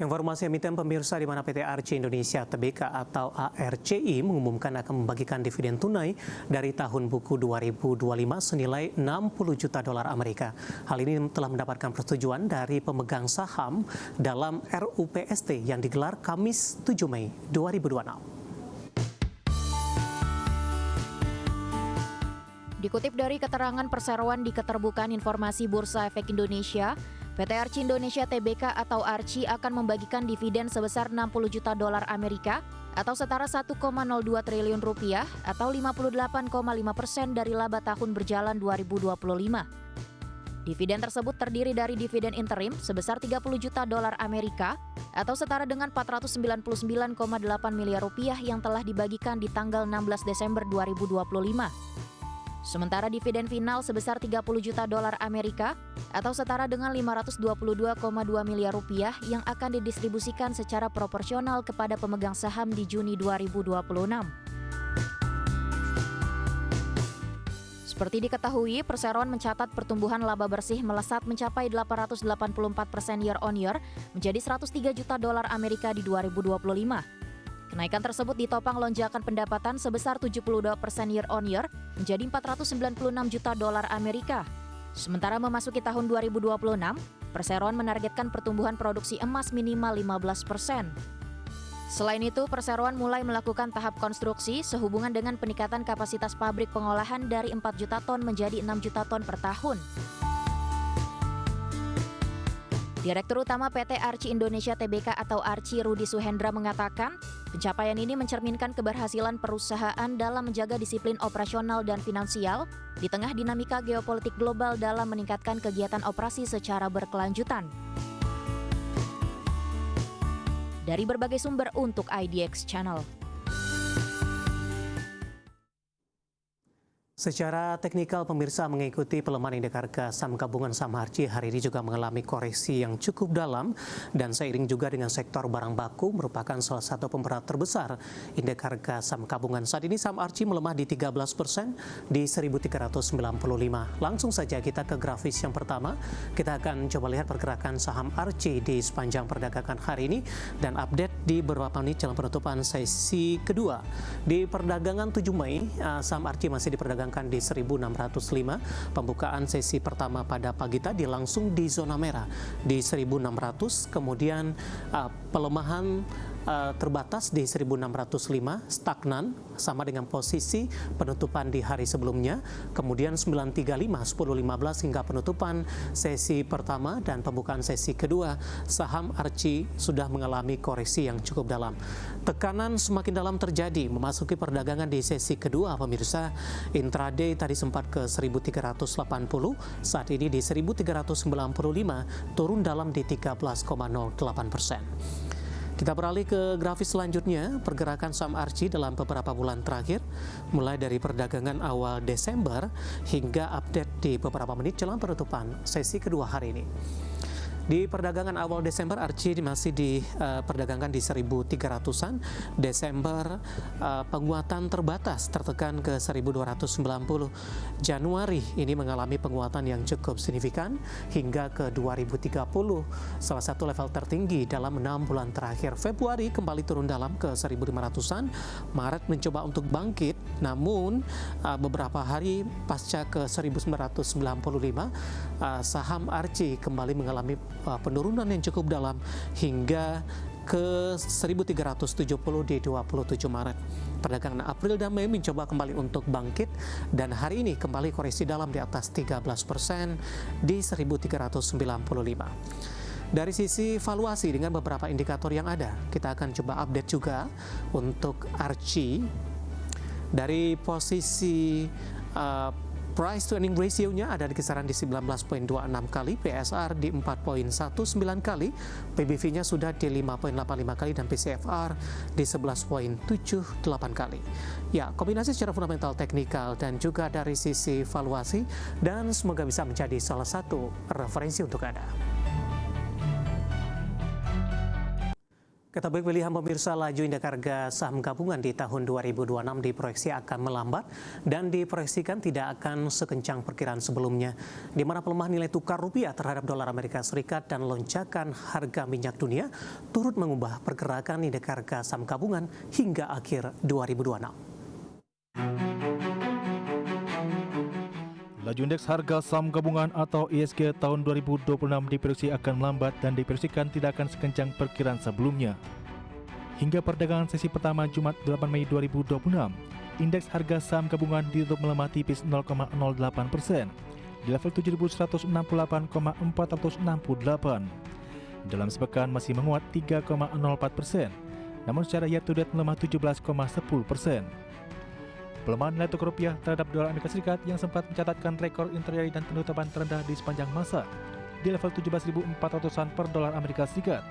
Informasi emiten pemirsa di mana PT Arci Indonesia Tbk atau ARCI mengumumkan akan membagikan dividen tunai dari tahun buku 2025 senilai 60 juta dolar Amerika. Hal ini telah mendapatkan persetujuan dari pemegang saham dalam RUPST yang digelar Kamis 7 Mei 2026. Dikutip dari keterangan perseroan di Keterbukaan Informasi Bursa Efek Indonesia, PT Arci Indonesia Tbk atau Arci akan membagikan dividen sebesar 60 juta dolar Amerika atau setara 1,02 triliun rupiah atau 58,5% dari laba tahun berjalan 2025. Dividen tersebut terdiri dari dividen interim sebesar 30 juta dolar Amerika atau setara dengan 499,8 miliar rupiah yang telah dibagikan di tanggal 16 Desember 2025. Sementara dividen final sebesar 30 juta dolar Amerika atau setara dengan 522,2 miliar rupiah yang akan didistribusikan secara proporsional kepada pemegang saham di Juni 2026. Seperti diketahui, perseroan mencatat pertumbuhan laba bersih melesat mencapai 884% year on year menjadi 103 juta dolar Amerika di 2025. Kenaikan tersebut ditopang lonjakan pendapatan sebesar 72% year on year menjadi 496 juta dolar Amerika. Sementara memasuki tahun 2026, perseroan menargetkan pertumbuhan produksi emas minimal 15%. Selain itu, perseroan mulai melakukan tahap konstruksi sehubungan dengan peningkatan kapasitas pabrik pengolahan dari 4 juta ton menjadi 6 juta ton per tahun. Direktur Utama PT Arci Indonesia Tbk atau Arci Rudi Suhendra mengatakan, pencapaian ini mencerminkan keberhasilan perusahaan dalam menjaga disiplin operasional dan finansial di tengah dinamika geopolitik global dalam meningkatkan kegiatan operasi secara berkelanjutan. Dari berbagai sumber untuk IDX Channel. Secara teknikal, pemirsa mengikuti pelemahan indeks harga saham gabungan saham Arci hari ini juga mengalami koreksi yang cukup dalam dan seiring juga dengan sektor barang baku merupakan salah satu pemberat terbesar indeks harga saham gabungan. Saat ini saham Arci melemah di 13% di 1.395. Langsung saja kita ke grafis yang pertama. Kita akan coba lihat pergerakan saham Arci di sepanjang perdagangan hari ini dan update di beberapa menit jelang penutupan sesi kedua. Di perdagangan 7 Mei, saham Arci masih diperdagangkan di 1.605. Pembukaan sesi pertama pada pagi tadi langsung di zona merah di 1.600, kemudian pelemahan terbatas di 1.605, stagnan sama dengan posisi penutupan di hari sebelumnya, kemudian 935, 1015 hingga penutupan sesi pertama dan pembukaan sesi kedua, saham Arci sudah mengalami koreksi yang cukup dalam. Tekanan semakin dalam terjadi memasuki perdagangan di sesi kedua, pemirsa. Intraday tadi sempat ke 1.380, saat ini di 1.395, turun dalam di 13,08%. Kita beralih ke grafis selanjutnya, pergerakan saham Arci dalam beberapa bulan terakhir, mulai dari perdagangan awal Desember hingga update di beberapa menit jelang penutupan sesi kedua hari ini. Di perdagangan awal Desember, Arci masih diperdagangkan di 1.300-an. Desember penguatan terbatas tertekan ke 1.290. Januari ini mengalami penguatan yang cukup signifikan hingga ke 2030, salah satu level tertinggi dalam 6 bulan terakhir. Februari kembali turun dalam ke 1.500-an. Maret mencoba untuk bangkit, namun beberapa hari pasca ke 1.995, saham Arci kembali mengalami penurunan yang cukup dalam hingga ke 1.370 di 27 Maret. Perdagangan April dan Mei mencoba kembali untuk bangkit dan hari ini kembali koreksi dalam di atas 13% di 1.395. Dari sisi valuasi dengan beberapa indikator yang ada, kita akan coba update juga untuk Arci dari posisi price to earning ratio-nya ada di kisaran di 19,26 kali, PSR di 4,19 kali, PBV-nya sudah di 5,85 kali, dan PCFR di 11,78 kali. Ya, kombinasi secara fundamental, teknikal, dan juga dari sisi valuasi, dan semoga bisa menjadi salah satu referensi untuk Anda. Kata baik pilihan pemirsa, laju indeks harga saham gabungan di tahun 2026 diproyeksi akan melambat dan diproyeksikan tidak akan sekencang perkiraan sebelumnya, di mana pelemahan nilai tukar rupiah terhadap dolar Amerika Serikat dan lonjakan harga minyak dunia turut mengubah pergerakan indeks harga saham gabungan hingga akhir 2026. Laju indeks harga saham gabungan atau IHSG tahun 2026 diprediksi akan melambat dan diprediksikan tidak akan sekencang perkiraan sebelumnya. Hingga perdagangan sesi pertama Jumat 8 Mei 2026, indeks harga saham gabungan ditutup melemah tipis 0,08% di level 7.168,468. Dalam sepekan masih menguat 3,04%, namun secara year to date melemah 17,10%. Pelemahan nilai tukar rupiah terhadap dolar Amerika Serikat yang sempat mencatatkan rekor intraday dan penutupan terendah di sepanjang masa di level 17.400-an per dolar Amerika Serikat.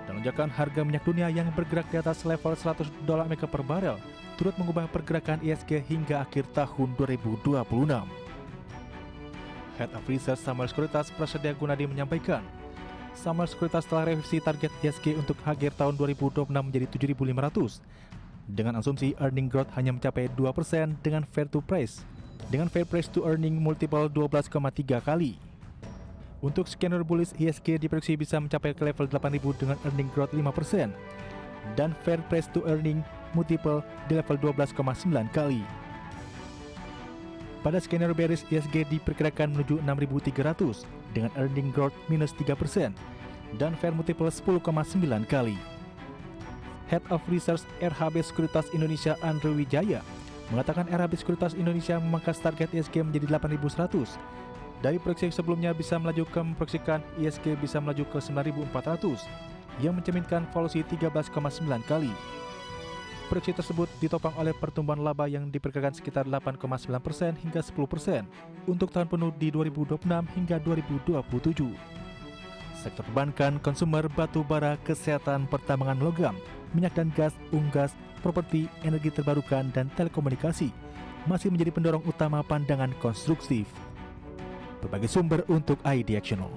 Dan lonjakan harga minyak dunia yang bergerak di atas level 100 dolar Amerika per barel turut mengubah pergerakan IHSG hingga akhir tahun 2026. Head of Research Samuel Sekuritas Prasetya Gunadi menyampaikan, Samuel Sekuritas telah revisi target IHSG untuk akhir tahun 2026 menjadi 7.500 dengan asumsi earning growth hanya mencapai 2% dengan fair price to earning multiple 12,3 kali. Untuk skenario bullish, IHSG diprediksi bisa mencapai ke level 8.000 dengan earning growth 5% dan fair price to earning multiple di level 12,9 kali. Pada skenario bearish, IHSG diperkirakan menuju 6.300 dengan earning growth minus 3% dan fair multiple 10,9 kali. Head of Research RHB Sekuritas Indonesia Andrew Wijaya mengatakan RHB Sekuritas Indonesia memangkas target IHSG menjadi 8.100. Dari proyeksi sebelumnya bisa melaju ke memproyeksikan IHSG bisa melaju ke 9.400 yang mencerminkan volusi 13,9 kali. Proyeksi tersebut ditopang oleh pertumbuhan laba yang diperkirakan sekitar 8,9% hingga 10% untuk tahun penuh di 2026 hingga 2027. Sektor perbankan, konsumer, batu bara, kesehatan, pertambangan logam, minyak dan gas, unggas, properti, energi terbarukan, dan telekomunikasi masih menjadi pendorong utama pandangan konstruktif. Berbagai sumber untuk IDXional.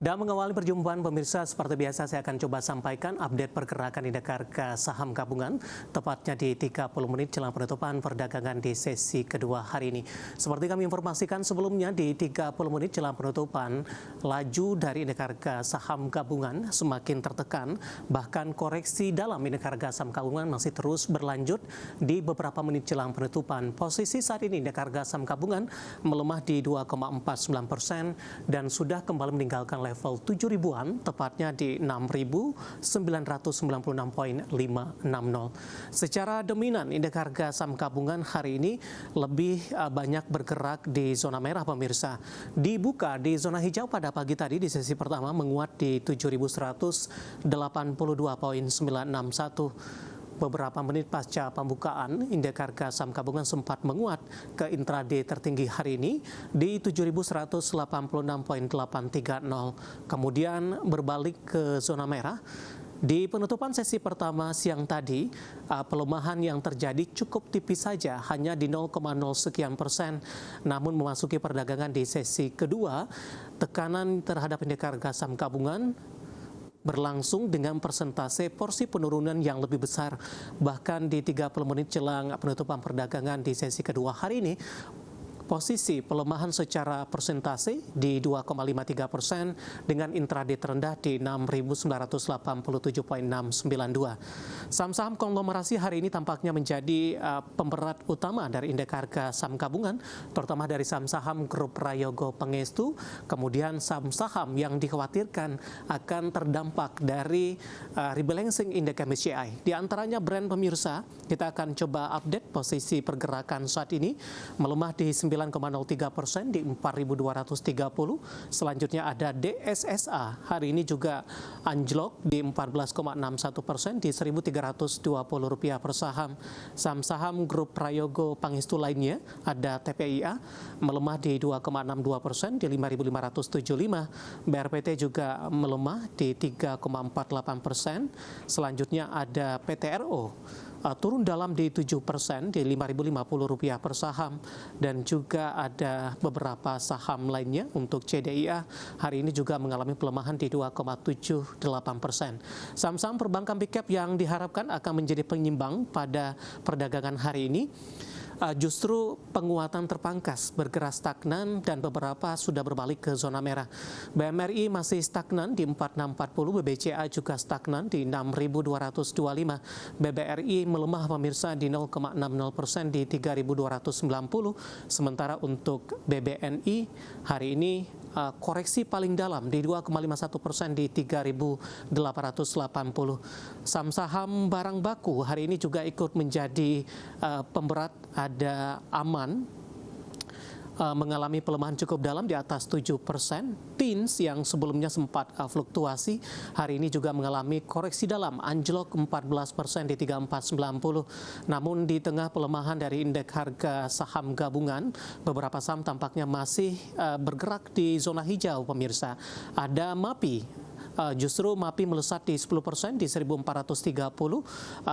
Dan mengawali perjumpaan pemirsa, seperti biasa saya akan coba sampaikan update pergerakan indeks harga saham gabungan tepatnya di 30 menit jelang penutupan perdagangan di sesi kedua hari ini. Seperti kami informasikan sebelumnya, di 30 menit jelang penutupan, laju dari indeks harga saham gabungan semakin tertekan, bahkan koreksi dalam indeks harga saham gabungan masih terus berlanjut di beberapa menit jelang penutupan. Posisi saat ini indeks harga saham gabungan melemah di 2,49% dan sudah kembali meninggalkan level 7.000-an, tepatnya di 6.996,560. Secara dominan, indeks harga saham gabungan hari ini lebih banyak bergerak di zona merah pemirsa. Dibuka di zona hijau pada pagi tadi di sesi pertama menguat di 7.182,961. Beberapa menit pasca pembukaan, indeks harga saham gabungan sempat menguat ke intraday tertinggi hari ini di 7.186,830. Kemudian berbalik ke zona merah. Di penutupan sesi pertama siang tadi, pelemahan yang terjadi cukup tipis saja, hanya di 0,0 sekian persen. Namun memasuki perdagangan di sesi kedua, tekanan terhadap indeks harga saham gabungan berlangsung dengan persentase porsi penurunan yang lebih besar. Bahkan di 30 menit jelang penutupan perdagangan di sesi kedua hari ini, posisi pelemahan secara persentase di 2,53% dengan intraday terendah di 6.987,692. Saham-saham konglomerasi hari ini tampaknya menjadi pemberat utama dari indeks harga saham gabungan, terutama dari saham-saham grup Prayogo Pangestu, kemudian saham-saham yang dikhawatirkan akan terdampak dari rebalancing indeks MSCI. Di antaranya brand pemirsa, kita akan coba update posisi pergerakan saat ini, melemah di 9,03% di 4.230. Selanjutnya ada DSSA, hari ini juga anjlok di 14,61% di Rp1.320 per saham. Saham-saham grup Prayogo Pangestu lainnya ada TPIA melemah di 2,62% di 5.575. BRPT juga melemah di 3,48%. Selanjutnya ada PTRO turun dalam di 7% di Rp5.050 per saham, dan juga ada beberapa saham lainnya untuk CDIA hari ini juga mengalami pelemahan di 2,78%. Saham-saham perbankan big cap yang diharapkan akan menjadi penyimbang pada perdagangan hari ini justru penguatan terpangkas, bergerak stagnan dan beberapa sudah berbalik ke zona merah. BMRI masih stagnan di 4640, BBCA juga stagnan di 6225, BBRI melemah pemirsa di 0,60% di 3290, sementara untuk BBNI hari ini koreksi paling dalam di 2,51% di 3.880. Saham-saham barang baku hari ini juga ikut menjadi pemberat. Ada Aman mengalami pelemahan cukup dalam di atas 7%. TINS yang sebelumnya sempat fluktuasi hari ini juga mengalami koreksi dalam, anjlok 14% di 3490. Namun di tengah pelemahan dari indeks harga saham gabungan, beberapa saham tampaknya masih bergerak di zona hijau pemirsa. Ada MAPI. Justru MAPI melesat di 10% di 1.430,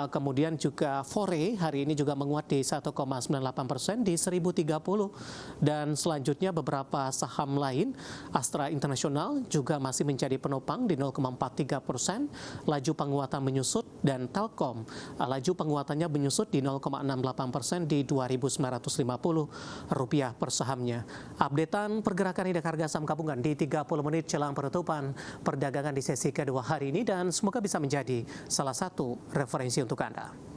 kemudian juga Fore hari ini juga menguat di 1,98% di 1.030, dan selanjutnya beberapa saham lain. Astra Internasional juga masih menjadi penopang di 0,43%, laju penguatan menyusut, dan Telkom laju penguatannya menyusut di 0,68% di Rp2.950 per sahamnya. Updatean pergerakan indeks harga saham gabungan di 30 menit jelang penutupan perdagangan di sesi kedua hari ini, dan semoga bisa menjadi salah satu referensi untuk Anda.